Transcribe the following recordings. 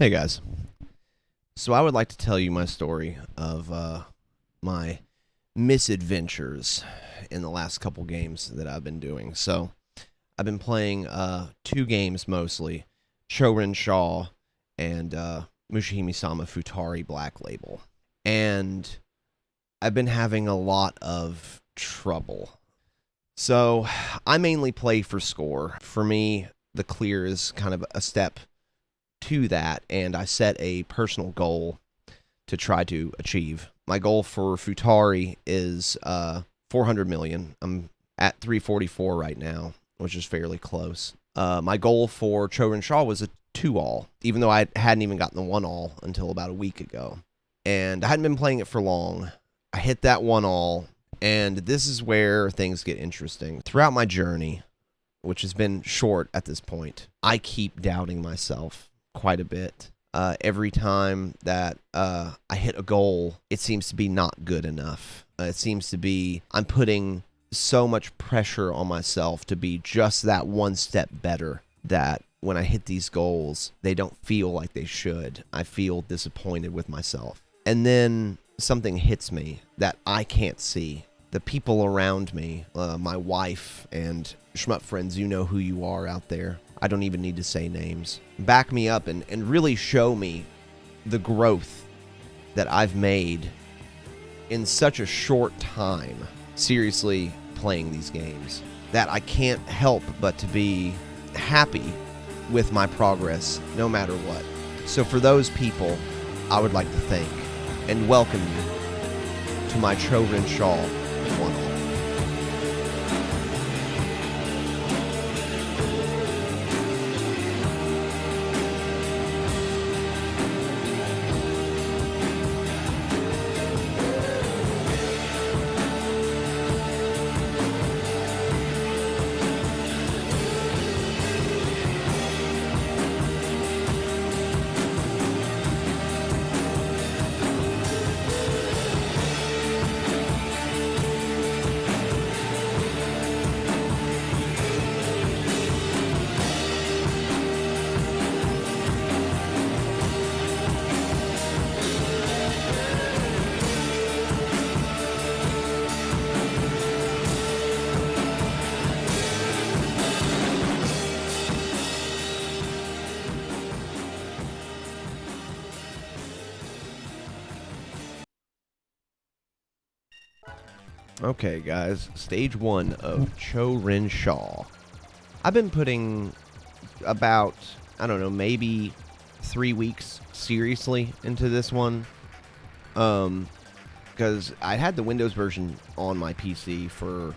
Hey guys, so I would like to tell you my story of my misadventures in the last couple games that I've been doing. So I've been playing two games mostly, Cho Ren Sha and Mushihime-sama Futari Black Label. And I've been having a lot of trouble. So I mainly play for score. For me, the clear is kind of a step to that, and I set a personal goal to try to achieve. My goal for Futari is 400 million. I'm at 344 right now, which is fairly close. My goal for Cho Ren Sha was a 2-all, even though I hadn't even gotten the 1-all until about a week ago. And I hadn't been playing it for long. I hit that 1-all, and this is where things get interesting. Throughout my journey, which has been short at this point, I keep doubting myself quite a bit. Every time that I hit a goal, it seems to be not good enough. It seems to be I'm putting so much pressure on myself to be just that one step better that when I hit these goals, they don't feel like they should. I feel disappointed with myself. And then something hits me that I can't see. The people around me, my wife and shmup friends, you know who you are out there. I don't even need to say names. Back me up and really show me the growth that I've made in such a short time, seriously playing these games, that I can't help but to be happy with my progress no matter what. So for those people, I would like to thank and welcome you to my Cho Ren Sha 1-all. Okay, guys, stage 1 of Cho Ren Sha. I've been putting about, I don't know, maybe 3 weeks seriously into this one. Because I had the Windows version on my PC for,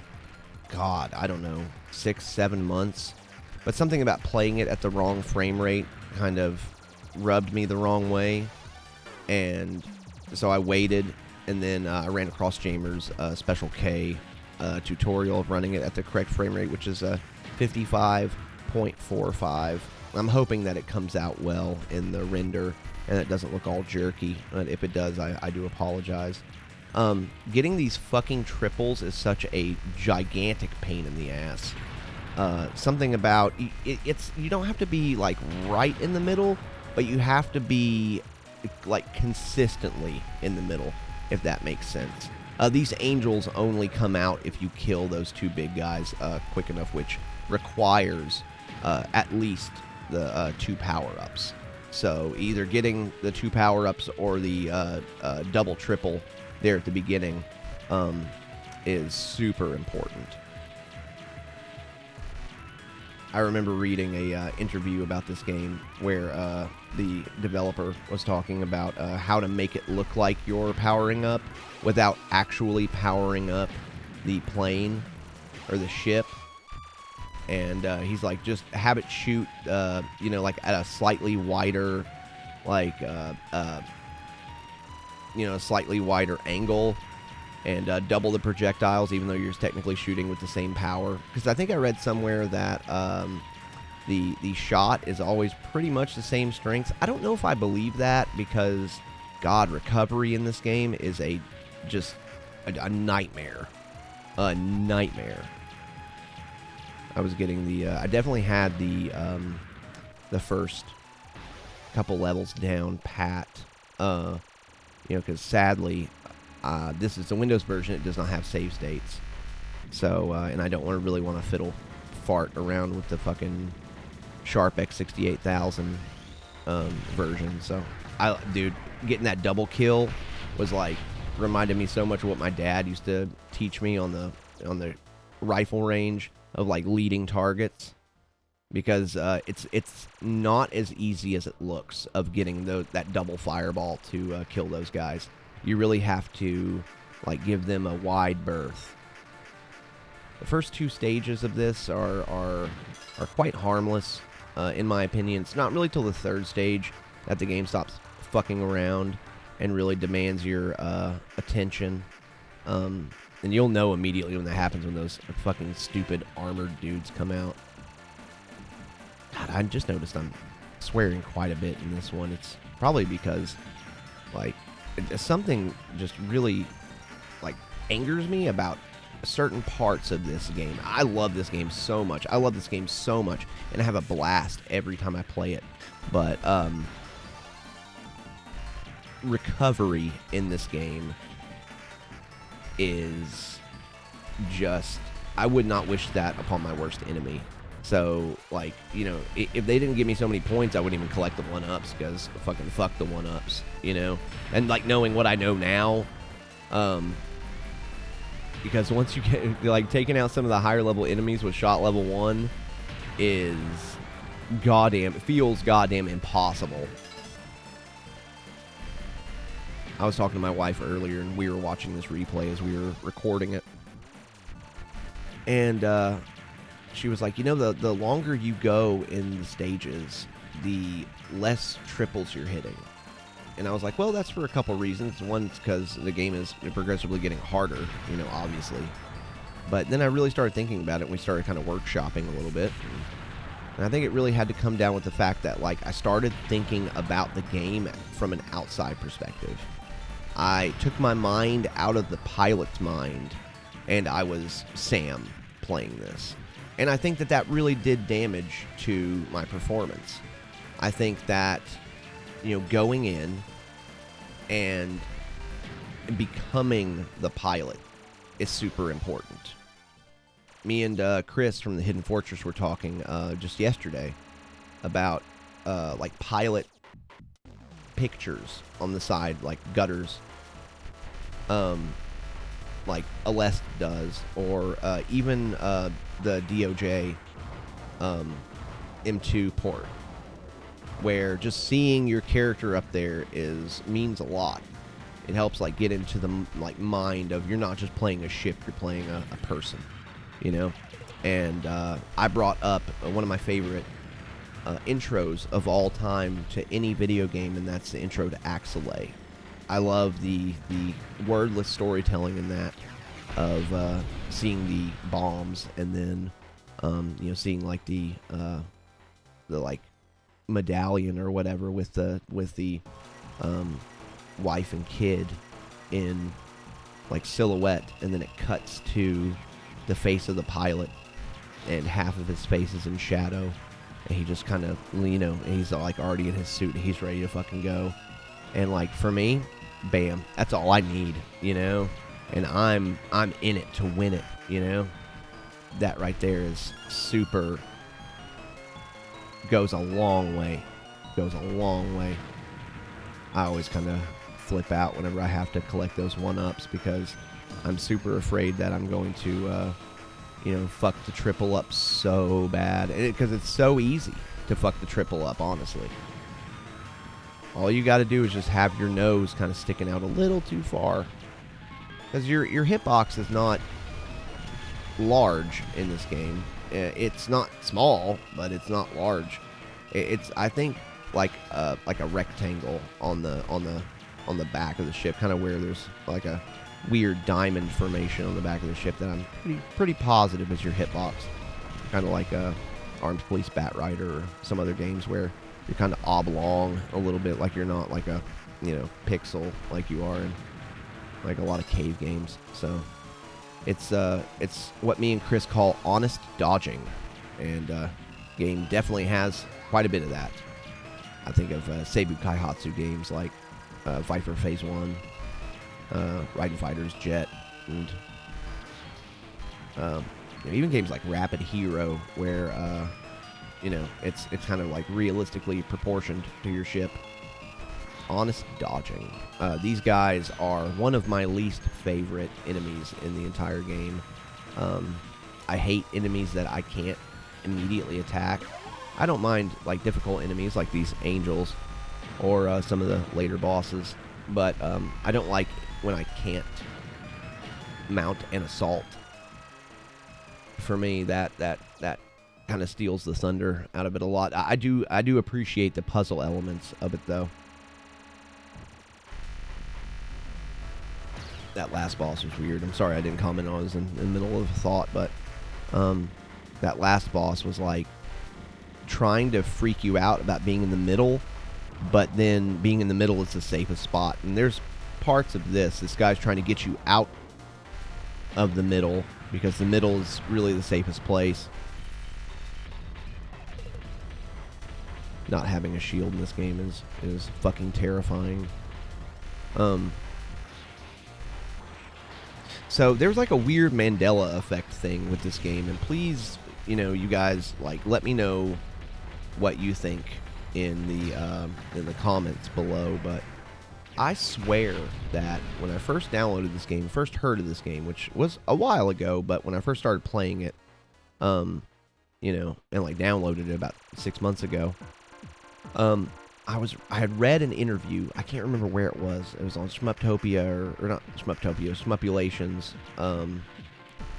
God, I don't know, 6-7 months. But something about playing it at the wrong frame rate kind of rubbed me the wrong way. And so I waited. And then I ran across Jamer's Special K tutorial of running it at the correct frame rate, which is 55.45. I'm hoping that it comes out well in the render and it doesn't look all jerky. And if it does, I do apologize. Getting these fucking triples is such a gigantic pain in the ass. Something about it's you don't have to be like right in the middle, but you have to be like consistently in the middle, if that makes sense. These angels only come out if you kill those two big guys quick enough, which requires at least the 2 power-ups. So either getting the 2 power-ups or the double triple there at the beginning is super important. I remember reading a interview about this game where the developer was talking about how to make it look like you're powering up without actually powering up the plane or the ship. And he's like, just have it shoot, like at a slightly wider, slightly wider angle, and double the projectiles, even though you're technically shooting with the same power. Because I think I read somewhere that the shot is always pretty much the same strength. I don't know if I believe that, because, God, recovery in this game is a nightmare. A nightmare. I was getting I definitely had the first couple levels down pat. Because sadly, this is the Windows version. It does not have save states. So, and I don't really want to fiddle fart around with the fucking Sharp X68000 version. So, dude, getting that double kill was like reminded me so much of what my dad used to teach me on the rifle range of like leading targets, because it's not as easy as it looks of getting that double fireball to kill those guys. You really have to like give them a wide berth. The first two stages of this are quite harmless, in my opinion. It's not really till the third stage that the game stops fucking around and really demands your attention. And you'll know immediately when that happens, when those fucking stupid armored dudes come out. God, I just noticed I'm swearing quite a bit in this one. It's probably because, like, something just really, like, angers me about certain parts of this game. I love this game so much. And I have a blast every time I play it. But, recovery in this game is just, I would not wish that upon my worst enemy. So, like, if they didn't give me so many points, I wouldn't even collect the 1-ups, because fucking fuck the 1-ups, And, like, knowing what I know now, because once you get, like, taking out some of the higher level enemies with shot level 1 is it feels goddamn impossible. I was talking to my wife earlier, and we were watching this replay as we were recording it. And, she was like, the longer you go in the stages, the less triples you're hitting. And I was like, well, that's for a couple reasons. One, it's because the game is progressively getting harder, obviously. But then I really started thinking about it, and we started kind of workshopping a little bit. And I think it really had to come down with the fact that, like, I started thinking about the game from an outside perspective. I took my mind out of the pilot's mind, and I was Sam playing this. And I think that really did damage to my performance. I think that, going in and becoming the pilot is super important. Me and Chris from the Hidden Fortress were talking just yesterday about like pilot pictures on the side, like gutters, like Alest does, or even the DOJ M2 port, where just seeing your character up there means a lot. It helps, like, get into the mind of, you're not just playing a ship, you're playing a person, And I brought up one of my favorite intros of all time to any video game, and that's the intro to Axelay. I love the wordless storytelling in that, of seeing the bombs, and then seeing like the like medallion or whatever with the wife and kid in like silhouette, and then it cuts to the face of the pilot, and half of his face is in shadow, and he just kind of, he's like already in his suit, and he's ready to fucking go. And like, for me, bam, that's all I need, and I'm in it to win it, That right there is super, goes a long way. I always kind of flip out whenever I have to collect those 1-ups, because I'm super afraid that I'm going to, fuck the triple up so bad. Because it's so easy to fuck the triple up, honestly. All you got to do is just have your nose kind of sticking out a little too far. Because your hitbox is not large in this game. It's not small, but it's not large. It's, I think, like a rectangle on the back of the ship, kind of where there's like a weird diamond formation on the back of the ship that I'm pretty positive is your hitbox. Kind of like Armed Police Batrider or some other games where you're kind of oblong a little bit, like you're not like a pixel like you are in like a lot of cave games. So it's what me and Chris call honest dodging, and game definitely has quite a bit of that. I think of Seibu Kaihatsu games like Viper Phase 1, Raiden Fighters, Jet, and even games like Rapid Hero, where it's kind of like realistically proportioned to your ship. Honest dodging. These guys are one of my least favorite enemies in the entire game. I hate enemies that I can't immediately attack. I don't mind like difficult enemies like these angels or some of the later bosses, but I don't like when I can't mount an assault. For me, that kind of steals the thunder out of it a lot. I do appreciate the puzzle elements of it though. That last boss was weird. I'm sorry I didn't comment on it. I was in the middle of a thought, but that last boss was like trying to freak you out about being in the middle, but then being in the middle is the safest spot. And there's parts of this guy's trying to get you out of the middle because the middle is really the safest place. Not having a shield in this game is fucking terrifying. So there's like a weird Mandela effect thing with this game, and please, you guys, like, let me know what you think in the comments below. But I swear that when I first downloaded this game, first heard of this game, which was a while ago, but when I first started playing it, and like downloaded it about 6 months ago, I had read an interview. I can't remember where it was. It was on Shmuptopia or not Shmuptopia, Shmupulations,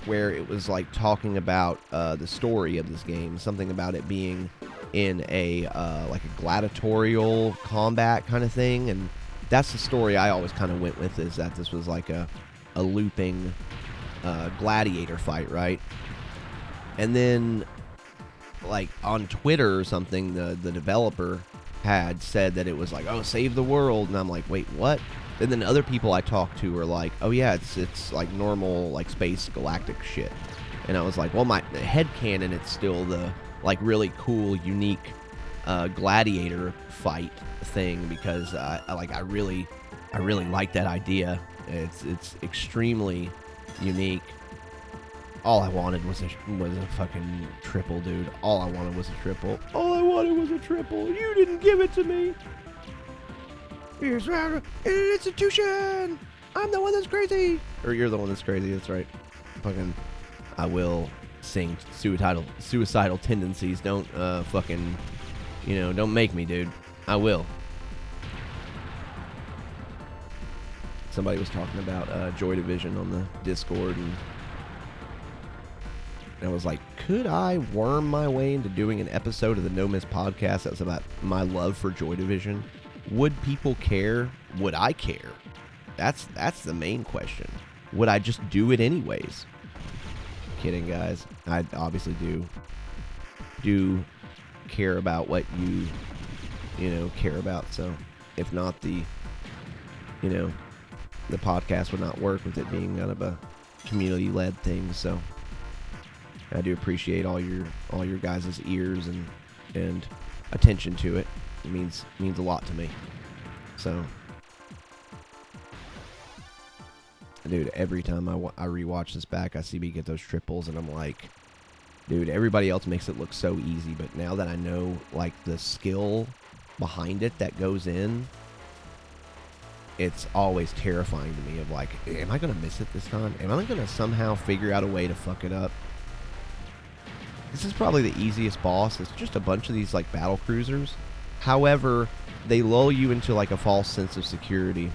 where it was like talking about the story of this game, something about it being in a like a gladiatorial combat kind of thing, and that's the story I always kind of went with, is that this was like a looping gladiator fight, right? And then like on Twitter or something, the developer had said that it was like, oh, save the world, and I'm like, wait, what? And then other people I talked to were like, oh yeah, it's like normal like space galactic shit. And I was like, well, my headcanon, it's still the like really cool, unique gladiator fight thing, because I really like that idea. It's extremely unique. All I wanted was a fucking triple, dude. All I wanted was a triple. All I wanted was a triple. You didn't give it to me. Here's an institution. I'm the one that's crazy. Or you're the one that's crazy. That's right. Fucking, I will sing suicidal tendencies. Don't fucking, don't make me, dude. I will. Somebody was talking about Joy Division on the Discord, and I was like, could I worm my way into doing an episode of the No Miss podcast that's about my love for Joy Division? Would people care? Would I care? That's the main question. Would I just do it anyways? Kidding, guys. I obviously do care about what you care about. So if not, the podcast would not work with it being kind of a community-led thing. So I do appreciate all your guys' ears and attention to it. It means a lot to me. So, dude, every time I rewatch this back, I see me get those triples, and I'm like, dude, everybody else makes it look so easy, but now that I know like the skill behind it that goes in, it's always terrifying to me. Of like, am I gonna miss it this time? Am I gonna somehow figure out a way to fuck it up? This is probably the easiest boss. It's just a bunch of these like battle cruisers. However, they lull you into like a false sense of security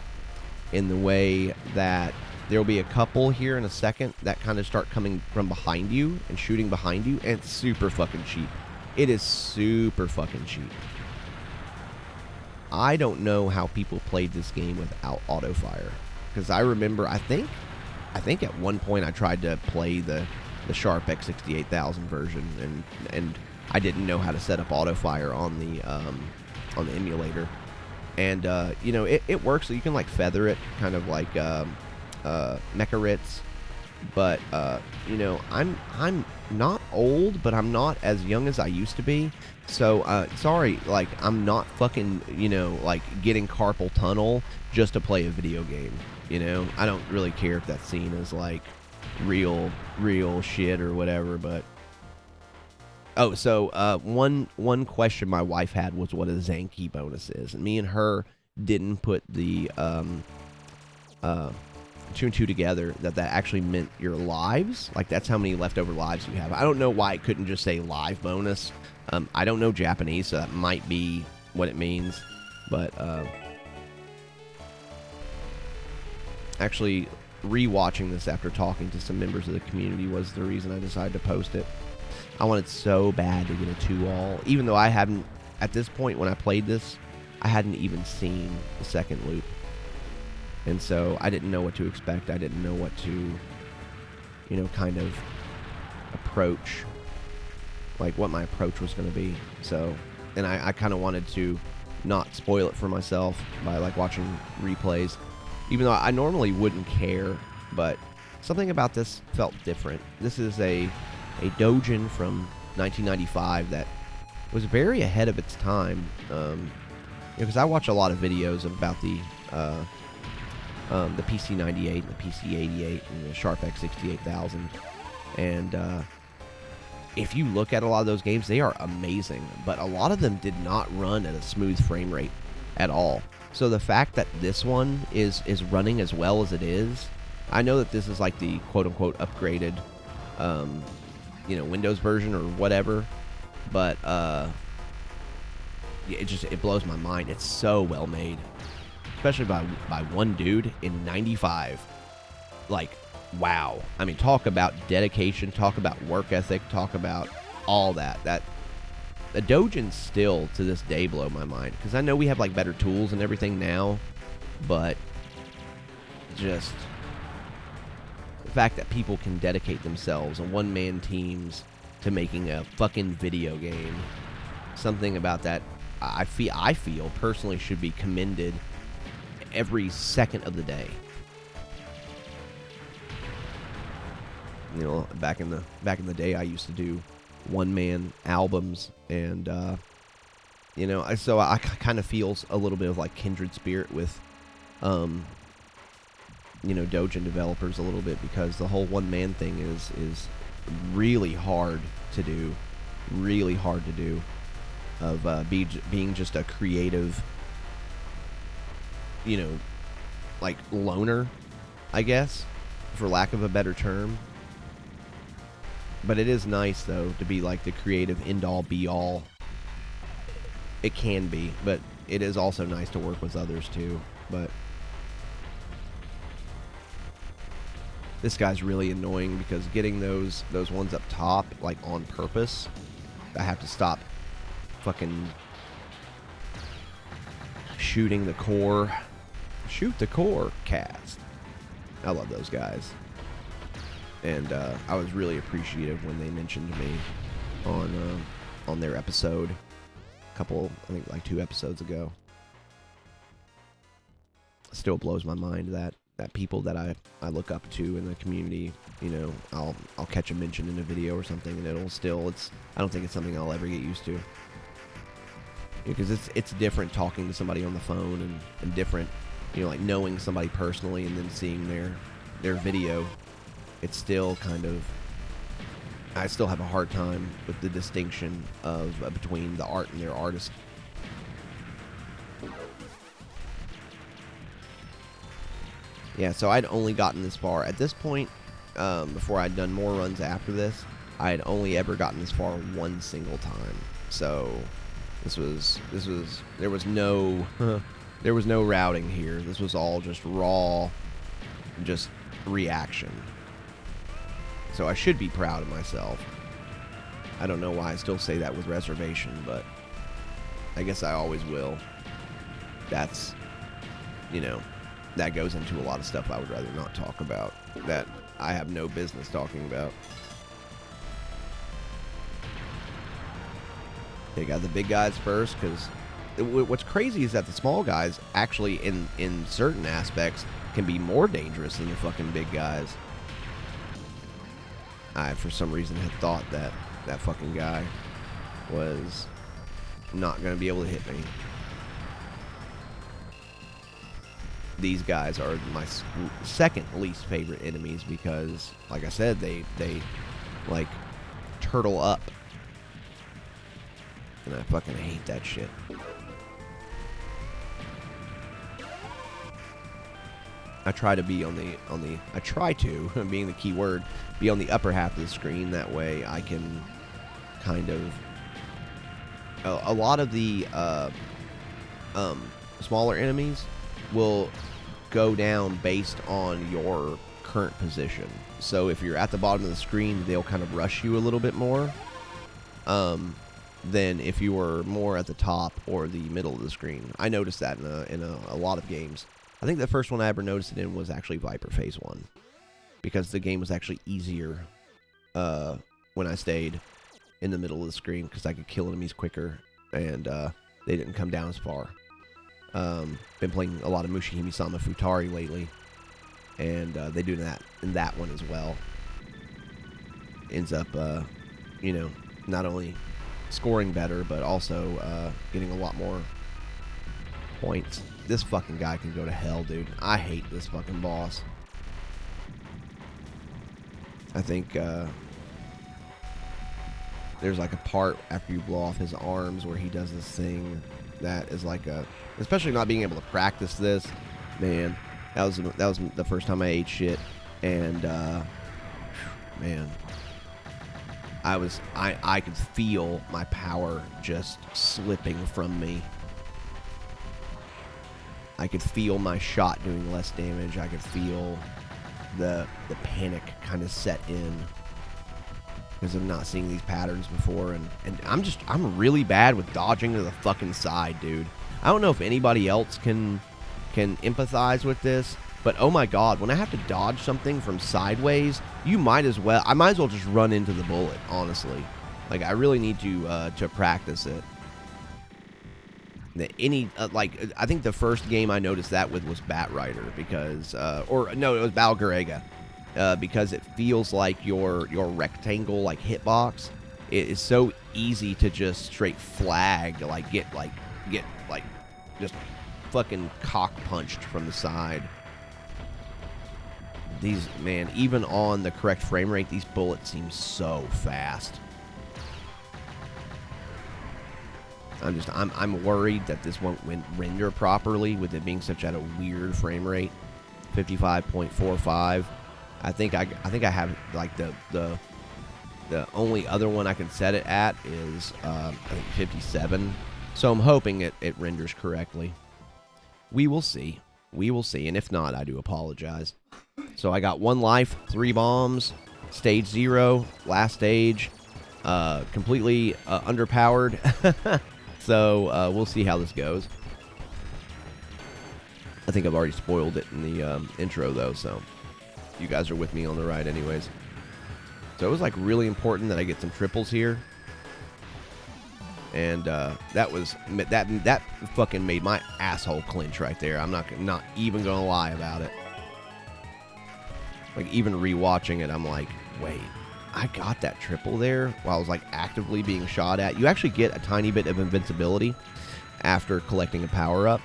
in the way that there'll be a couple here in a second that kind of start coming from behind you and shooting behind you, and it's super fucking cheap. It is super fucking cheap. I don't know how people played this game without auto fire, because I remember I think at one point I tried to play the Sharp X68000 version, and I didn't know how to set up auto fire on the emulator, and it works. So you can like feather it, kind of like Mecha Ritz, But you know, I'm not old, but I'm not as young as I used to be. So sorry, like I'm not fucking, you know, like getting carpal tunnel just to play a video game. You know, I don't really care if that's seen as like real shit or whatever. But oh, so one question my wife had was what a Zanki bonus is, and me and her didn't put the two and two together that actually meant your lives. Like that's how many leftover lives you have. I don't know why it couldn't just say live bonus. I don't know Japanese, so that might be what it means. But actually, rewatching this after talking to some members of the community was the reason I decided to post it. I wanted so bad to get a 2-all, even though I hadn't, at this point when I played this, I hadn't even seen the second loop. And so I didn't know what to expect. I didn't know what to, you know, kind of approach, like what my approach was going to be. So, and I kind of wanted to not spoil it for myself by like watching replays, even though I normally wouldn't care, but something about this felt different. This is a Dojin from 1995 that was very ahead of its time. Because I watch a lot of videos about the PC98 and the PC88 and the Sharp X68000, and if you look at a lot of those games, they are amazing, but a lot of them did not run at a smooth frame rate at all. So the fact that this one is running as well as it is, I know that this is like the quote-unquote upgraded you know, Windows version or whatever, but it blows my mind. It's so well made, especially by one dude in 95. Like, wow. I mean, talk about dedication, talk about work ethic, talk about all that. The Dojins still to this day blow my mind, because I know we have like better tools and everything now, but just the fact that people can dedicate themselves and one-man teams to making a fucking video game, something about that I feel personally should be commended every second of the day. You know, back in the day, I used to do one-man albums, and you know, so I kind of feels a little bit of like kindred spirit with you know, Dojin developers a little bit, because the whole one-man thing is really hard to do, of being just a creative, you know, like loner, I guess, for lack of a better term. But it is nice, though, to be like the creative end-all be-all. It can be, but it is also nice to work with others too. But this guy's really annoying, because getting those ones up top, like on purpose, I have to stop fucking shooting the core. Shoot the core cast. I love those guys. And I was really appreciative when they mentioned me on their episode a couple, I think like 2 episodes ago. Still blows my mind that people that I look up to in the community, you know, I'll catch a mention in a video or something, and I don't think it's something I'll ever get used to, because it's different talking to somebody on the phone, and different, you know, like knowing somebody personally and then seeing their video. It's still kind of, I still have a hard time with the distinction of between the art and their artist. Yeah, so I'd only gotten this far. At this point, before I'd done more runs after this, I had only ever gotten this far one single time. So there was no routing here. This was all just raw, just reaction. So I should be proud of myself. I don't know why I still say that with reservation, but I guess I always will. That's, you know, that goes into a lot of stuff I would rather not talk about, that I have no business talking about. They got the big guys first, because what's crazy is that the small guys actually, in certain aspects, can be more dangerous than the fucking big guys. I, for some reason, had thought that that fucking guy was not going to be able to hit me. These guys are my second least favorite enemies because, like I said, they like turtle up, and I fucking hate that shit. I try to be on the I try to, being the key word, be on the upper half of the screen. That way I can kind of a lot of the smaller enemies will go down based on your current position. So if you're at the bottom of the screen, they'll kind of rush you a little bit more than if you were more at the top or the middle of the screen. I noticed that in a lot of games. I think the first one I ever noticed it in was actually Viper Phase 1, because the game was actually easier when I stayed in the middle of the screen, because I could kill enemies quicker, and they didn't come down as far. Been playing a lot of Mushihime-sama Futari lately, and they do that in that one as well. Ends up, you know, not only scoring better, but also getting a lot more points. This fucking guy can go to hell, dude. I hate this fucking boss. I think there's like a part after you blow off his arms where he does this thing that is like a, especially not being able to practice this, man. That was the first time I ate shit, and man, I could feel my power just slipping from me. I could feel my shot doing less damage. I could feel the panic kind of set in because of not seeing these patterns before, and I'm really bad with dodging to the fucking side, dude. I don't know if anybody else can empathize with this, but oh my god, when I have to dodge something from sideways, I might as well just run into the bullet, honestly. Like, I really need to practice it. I think the first game I noticed that with was Bat Rider, because it was Battle Garega, because it feels like your rectangle like hitbox, it is so easy to just straight flag, get just fucking cock punched from the side. These, man, even on the correct frame rate, these bullets seem so fast. I'm worried that this won't render properly with it being such at a weird frame rate, 55.45. I think I have like the only other one I can set it at is I think 57. So I'm hoping it renders correctly. We will see. We will see, and if not, I do apologize. So I got 1 life, 3 bombs, stage 0, last stage, completely underpowered. So we'll see how this goes. I think I've already spoiled it in the intro, though, so you guys are with me on the ride anyways. So it was like really important that I get some triples here. And that fucking made my asshole clench right there. I'm not even gonna lie about it. Like, even rewatching it, I'm like, wait, I got that triple there while I was like actively being shot at. You actually get a tiny bit of invincibility after collecting a power-up.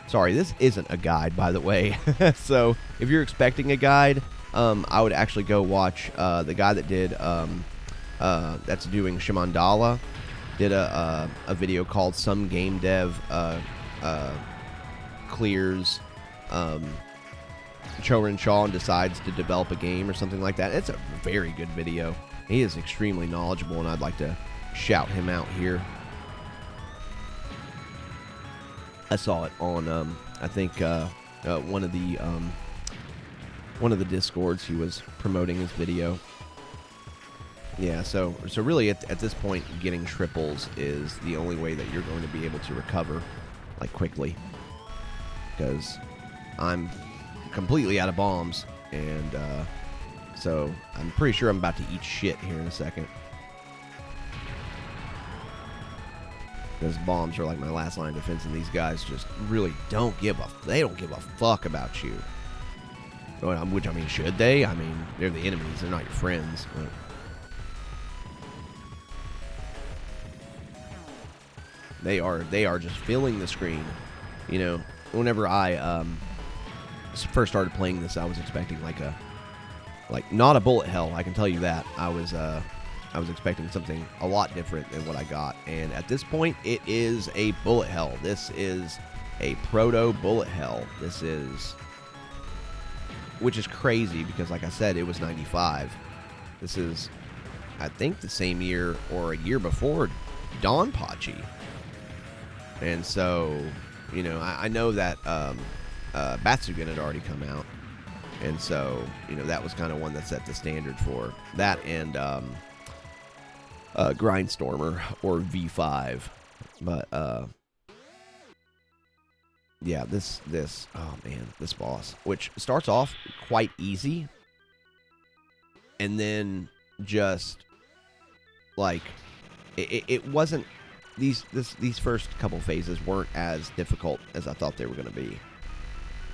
Sorry, this isn't a guide, by the way. So if you're expecting a guide, I would actually go watch the guy that did that's doing Shimandala did a video called Some Game Dev Clears Cho Ren Sha and decides to develop a game or something like that. It's a very good video. He is extremely knowledgeable, and I'd like to shout him out here. I saw it on I think one of the Discords. He was promoting his video. Yeah, so really at this point, getting triples is the only way that you're going to be able to recover like quickly, because I'm completely out of bombs, and so I'm pretty sure I'm about to eat shit here in a second, because bombs are like my last line of defense, and these guys just really don't give a fuck about you. Which, I mean, should they? I mean, they're the enemies. They're not your friends. But they are just filling the screen. You know, whenever I first started playing this, I was expecting not a bullet hell. I can tell you that. I was expecting something a lot different than what I got. And at this point, it is a bullet hell. This is a proto bullet hell. This is, which is crazy because, like I said, it was 95. This is, I think, the same year or a year before Donpachi. And so, you know, I know that Batsugan had already come out. And so, you know, that was kind of one that set the standard for that, and Grindstormer or V5. But yeah, this oh man, this boss, which starts off quite easy, and then just like it wasn't, these first couple phases weren't as difficult as I thought they were going to be.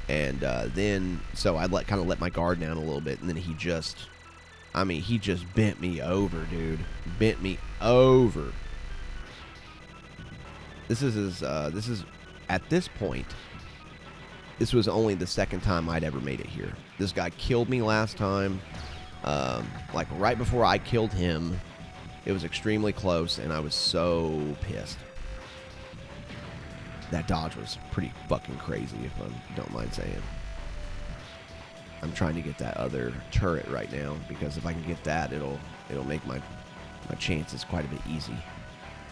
And then, so I kind of let my guard down a little bit, and then he just bent me over, dude. Bent me over. This is at this point, this was only the second time I'd ever made it here. This guy killed me last time. Like right before I killed him, it was extremely close, and I was so pissed. That dodge was pretty fucking crazy, if I don't mind saying. I'm trying to get that other turret right now, because if I can get that, it'll make my chances quite a bit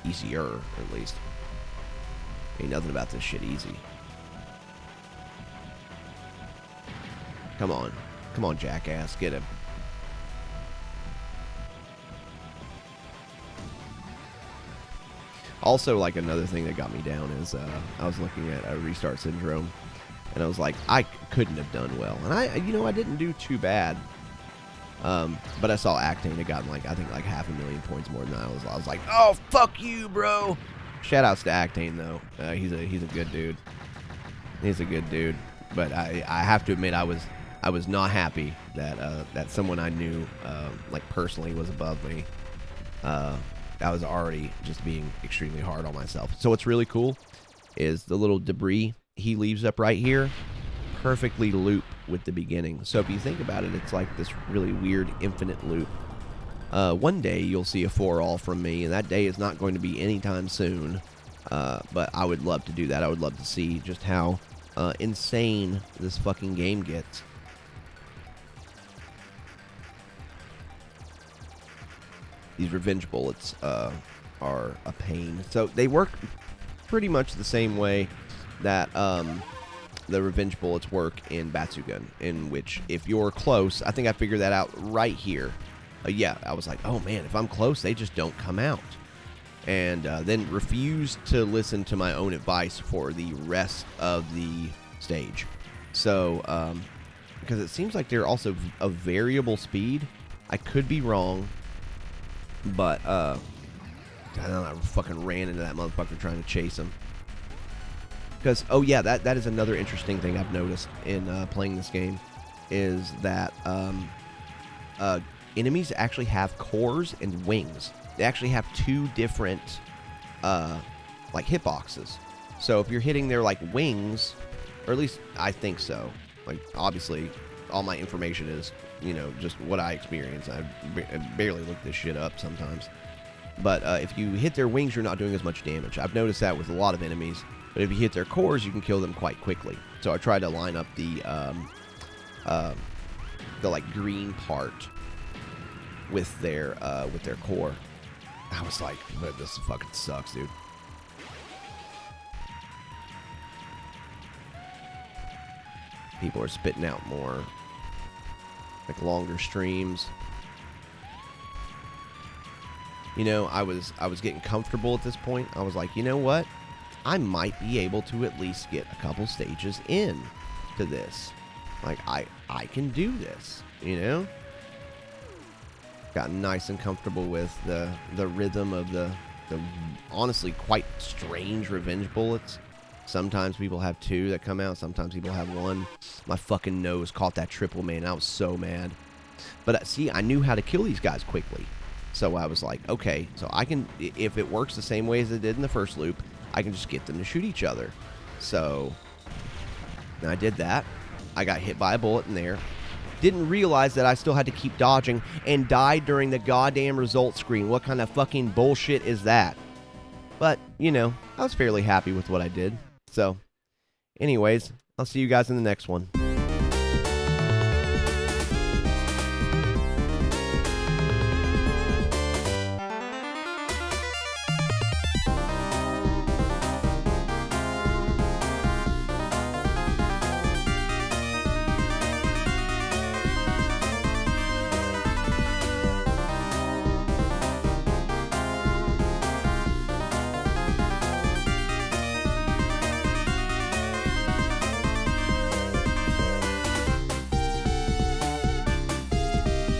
easier, at least. Ain't nothing about this shit easy. Come on, jackass, get him. Also, like, another thing that got me down is I was looking at Restart Syndrome, and I was like, I couldn't have done well. And I didn't do too bad. But I saw Actane had gotten, like, I think, like 500,000 points more than I was like, oh, fuck you, bro. Shoutouts to Actane, though. He's a good dude. He's a good dude. But I have to admit, I was not happy that someone I knew, like, personally was above me. I was already just being extremely hard on myself. So what's really cool is the little debris he leaves up right here perfectly loop with the beginning. So if you think about it, it's like this really weird infinite loop. One day you'll see a 4-all from me, and that day is not going to be anytime soon. But I would love to do that. I would love to see just how insane this fucking game gets. These revenge bullets are a pain. So they work pretty much the same way that the revenge bullets work in Batsugan, in which if you're close, I think I figured that out right here. Yeah, I was like, oh man, if I'm close, they just don't come out. And then refused to listen to my own advice for the rest of the stage. So, because it seems like they're also a variable speed. I could be wrong. But, I don't know, I fucking ran into that motherfucker trying to chase him. Because, oh yeah, that is another interesting thing I've noticed in playing this game, is that enemies actually have cores and wings. They actually have two different, like, hitboxes. So if you're hitting their, like, wings, or at least I think so. Like, obviously, all my information is, you know, just what I experience. I barely look this shit up sometimes. But if you hit their wings, you're not doing as much damage. I've noticed that with a lot of enemies. But if you hit their cores, you can kill them quite quickly. So I tried to line up the like green part with their core. I was like, but this fucking sucks, dude. People are spitting out more, like, longer streams. You know, I was getting comfortable at this point. I was like, you know what? I might be able to at least get a couple stages in to this. Like, I can do this, you know? Got nice and comfortable with the rhythm of the honestly quite strange revenge bullets. Sometimes people have 2 that come out. Sometimes people have 1. My fucking nose caught that triple main. I was so mad. But see, I knew how to kill these guys quickly. So I was like, okay, so I can, if it works the same way as it did in the first loop, I can just get them to shoot each other. So I did that. I got hit by a bullet in there. Didn't realize that I still had to keep dodging and died during the goddamn result screen. What kind of fucking bullshit is that? But, you know, I was fairly happy with what I did. So, anyways, I'll see you guys in the next one.